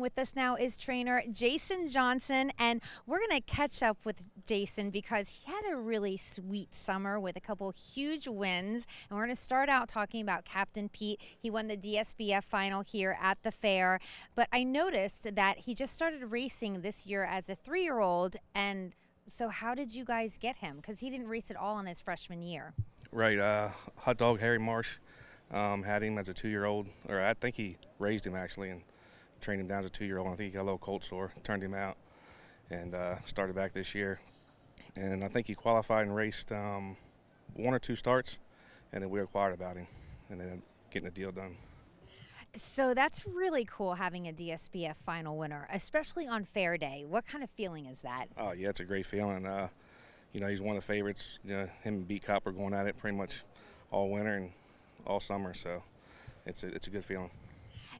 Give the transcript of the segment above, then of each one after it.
With us now is trainer Jason Johnson, and we're going to catch up with Jason because he had a really sweet summer with a couple huge wins. And we're going to start out talking about Captain Pete. He won the DSBF final here at the fair, but I noticed that he just started racing this year as a 3-year-old. And so how did you guys get him? Because he didn't race at all in his freshman year. Right, hot dog Harry Marsh had him as a 2-year-old, or I think he raised him actually and trained him down as a 2-year-old. I think he got a little cold sore, turned him out, and started back this year. And I think he qualified and raced 1 or 2 starts, and then we inquired about him, and then getting the deal done. So that's really cool having a DSBF final winner, especially on fair day. What kind of feeling is that? Oh yeah, it's a great feeling. You know, he's one of the favorites. You know, him and B Cop are going at it pretty much all winter and all summer, so it's a good feeling.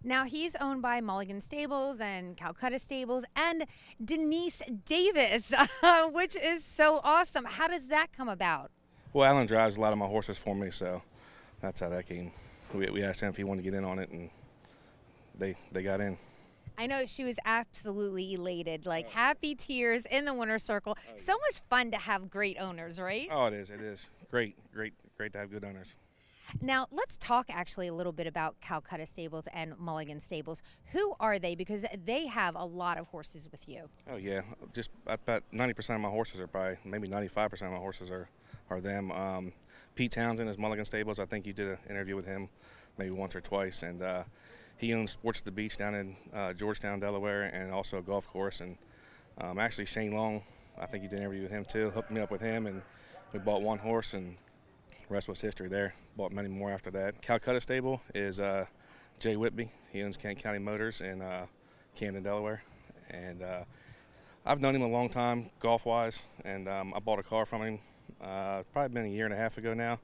Now, he's owned by Mulligan Stables and Calcutta Stables and Denise Davis, which is so awesome. How does that come about? Well, Alan drives a lot of my horses for me, so that's how that came. We asked him if he wanted to get in on it, and they got in. I know she was absolutely elated, like happy tears in the winner's circle. So much fun to have great owners, right? Oh, it is. It is. Great to have good owners. Now, let's talk actually a little bit about Calcutta Stables and Mulligan Stables. Who are they? Because they have a lot of horses with you. Oh, yeah. Just about 90% of my horses are probably, maybe 95% of my horses are them. Pete Townsend is Mulligan Stables. I think you did an interview with him maybe once or twice. And he owns Sports at the Beach down in Georgetown, Delaware, and also a golf course. And actually, Shane Long, I think you did an interview with him too, hooked me up with him, and we bought 1 horse, and the rest was history there. Bought many more after that. Calcutta Stable is Jay Whitby. He owns Kent County Motors in Camden, Delaware. And I've known him a long time, golf-wise, and I bought a car from him probably been a year and a half ago now,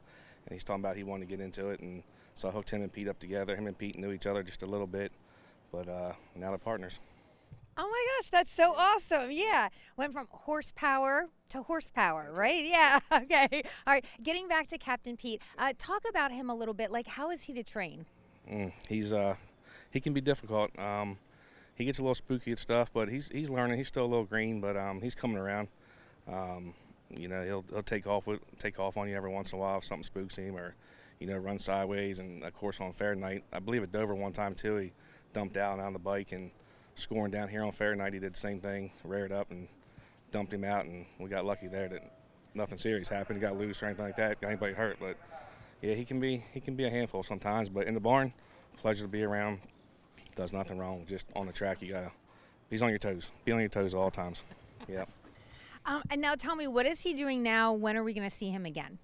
and he's talking about he wanted to get into it, and so I hooked him and Pete up together. Him and Pete knew each other just a little bit, but now they're partners. Oh my gosh, that's so awesome. Yeah. Went from horsepower to horsepower, right? Yeah. Okay. All right. Getting back to Captain Pete, talk about him a little bit. Like, how is he to train? He can be difficult. He gets a little spooky at stuff, but he's learning. He's still a little green, but he's coming around. You know, he'll take off on you every once in a while if something spooks him, or you know, run sideways. And of course on fair night, I believe at Dover one time too, he dumped out on the bike, and scoring down here on fair night, he did the same thing, reared up and dumped him out, and we got lucky there that nothing serious happened. He got loose or anything like that, got anybody hurt. But yeah, he can be a handful sometimes. But in the barn, pleasure to be around. Does nothing wrong. Just on the track, you gotta he's on your toes. Be on your toes at all times. Yeah. And now tell me, what is he doing now? When are we going to see him again?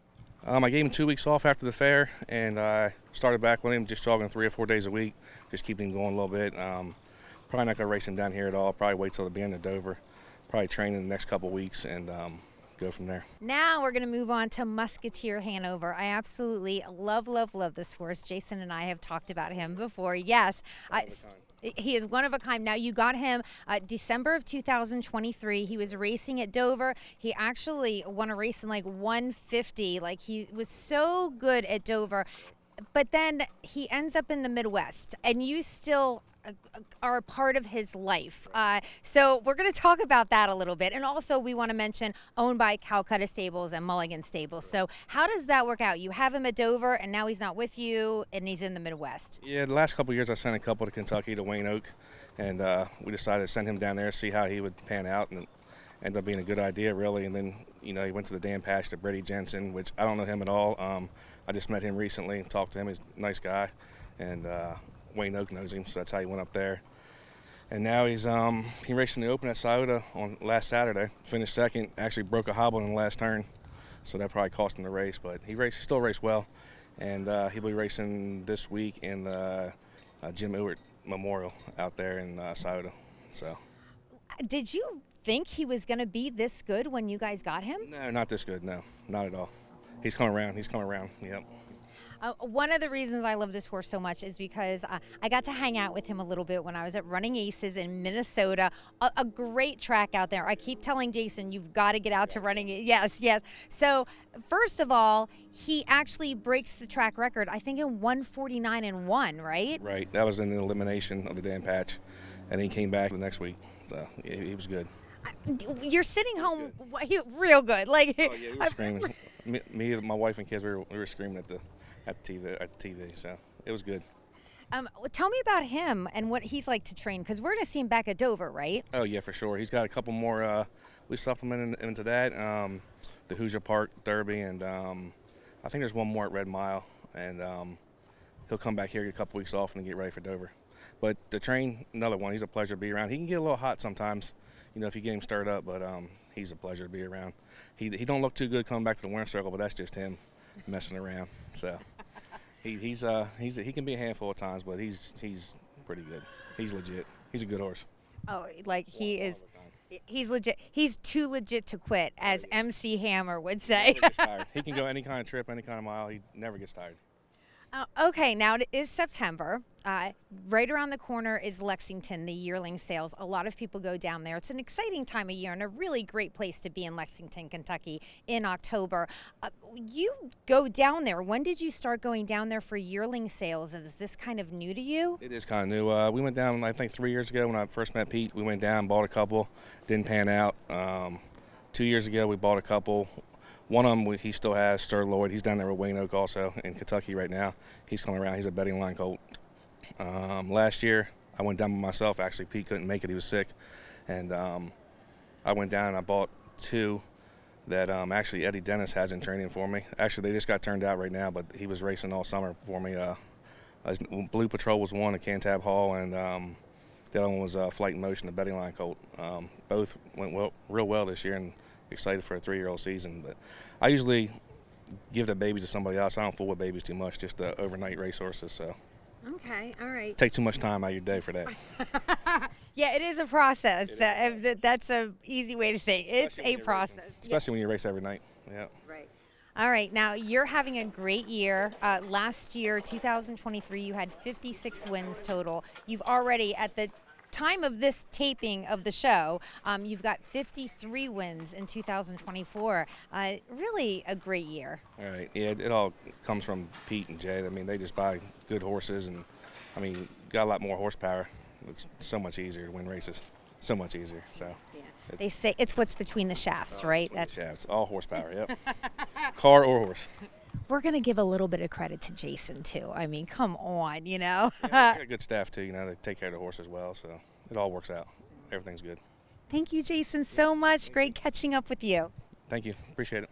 I gave him 2 weeks off after the fair, and I started back with him, just jogging 3 or 4 days a week, just keeping him going a little bit. Probably not going to race him down here at all. Probably wait till the beginning of Dover. Probably train in the next couple of weeks and go from there. Now we're going to move on to Muskateer Hanover. I absolutely love this horse. Jason and I have talked about him before. Yes. He is one of a kind. Now, you got him December of 2023. He was racing at Dover. He actually won a race in like 150. Like, he was so good at Dover. But then he ends up in the Midwest, and you still are a part of his life. So we're going to talk about that a little bit. And also, we want to mention owned by Calcutta Stables and Mulligan Stables. So how does that work out? You have him at Dover, and now he's not with you, and he's in the Midwest. Yeah, the last couple of years I sent a couple to Kentucky, to Wayne Oak, and we decided to send him down there to see how he would pan out, and it ended up being a good idea, really. And then, you know, he went to the dam patch to Brady Jensen, which I don't know him at all. I just met him recently and talked to him. He's a nice guy, and Wayne Oak knows him, so that's how he went up there. And now he raced in the Open at Scioto on last Saturday. Finished second. Actually broke a hobble in the last turn, so that probably cost him the race. But he still raced well, and he'll be racing this week in the Jim Ewart Memorial out there in Scioto. So, did you think he was going to be this good when you guys got him? No, not this good. No, not at all. He's coming around. He's coming around. Yep. One of the reasons I love this horse so much is because I got to hang out with him a little bit when I was at Running Aces in Minnesota. A great track out there. I keep telling Jason, you've got to get out to Running. Yes. So first of all, he actually breaks the track record, I think in 149-1, right? Right. That was in the elimination of the dam patch. and he came back the next week. So he was good. You're sitting home real good. Like, Oh yeah, we were screaming. Me, my wife and kids, we were screaming at the TV. So it was good. Tell me about him and what he's like to train, because we're going to see him back at Dover, right? Oh yeah, for sure. He's got a couple more. We supplemented into that. The Hoosier Park Derby, and I think there's one more at Red Mile, and he'll come back here, get a couple weeks off, and get ready for Dover. But to train, another one. He's a pleasure to be around. He can get a little hot sometimes, you know, if you get him stirred up. But he's a pleasure to be around. He don't look too good coming back to the winter circle, but that's just him messing around. So he can be a handful at times, but he's pretty good. He's legit. He's a good horse. Oh, like he is. He's legit. He's too legit to quit, as MC Hammer would say. He never gets tired. He can go any kind of trip, any kind of mile. He never gets tired. Okay, now it is September. Right around the corner is Lexington, the yearling sales. A lot of people go down there. It's an exciting time of year and a really great place to be in Lexington, Kentucky in October. You go down there. When did you start going down there for yearling sales? Is this kind of new to you? It is kind of new. We went down, I think, 3 years ago when I first met Pete. We went down, bought a couple, didn't pan out. 2 years ago, we bought a couple. One of them he still has, Sir Lloyd. He's down there with Wayne Oak also in Kentucky right now. He's coming around. He's a betting line colt. Last year, I went down by myself. Actually, Pete couldn't make it. He was sick. And I went down and I bought two that actually Eddie Dennis has in training for me. Actually, they just got turned out right now, but he was racing all summer for me. Blue Patrol was one at Cantab Hall, and the other one was Flight in Motion, the betting line colt. Both went real well this year, and excited for a 3-year-old season. But I usually give the babies to somebody else. I don't fool with babies too much, just the overnight racehorses. So okay, all right. Take too much time out of your day for that. Yeah, it is a process. That's an easy way to say it. It's a process. Especially when you race every night. Yeah. Right. All right, now you're having a great year. Last year, 2023, you had 56 wins total. You've already, at the time of this taping of the show, you've got 53 wins in 2024. Really a great year. All right. Yeah, it all comes from Pete and Jay. I mean, they just buy good horses, and I mean, got a lot more horsepower. It's so much easier to win races. So much easier. So. Yeah. They say it's what's between the shafts, right? That's the shafts. All horsepower. Yep. Car or horse. We're going to give a little bit of credit to Jason, too. I mean, come on, you know. Yeah, got a good staff, too. You know, they take care of the horse as well, so it all works out. Everything's good. Thank you, Jason, so much. Great catching up with you. Thank you. Appreciate it.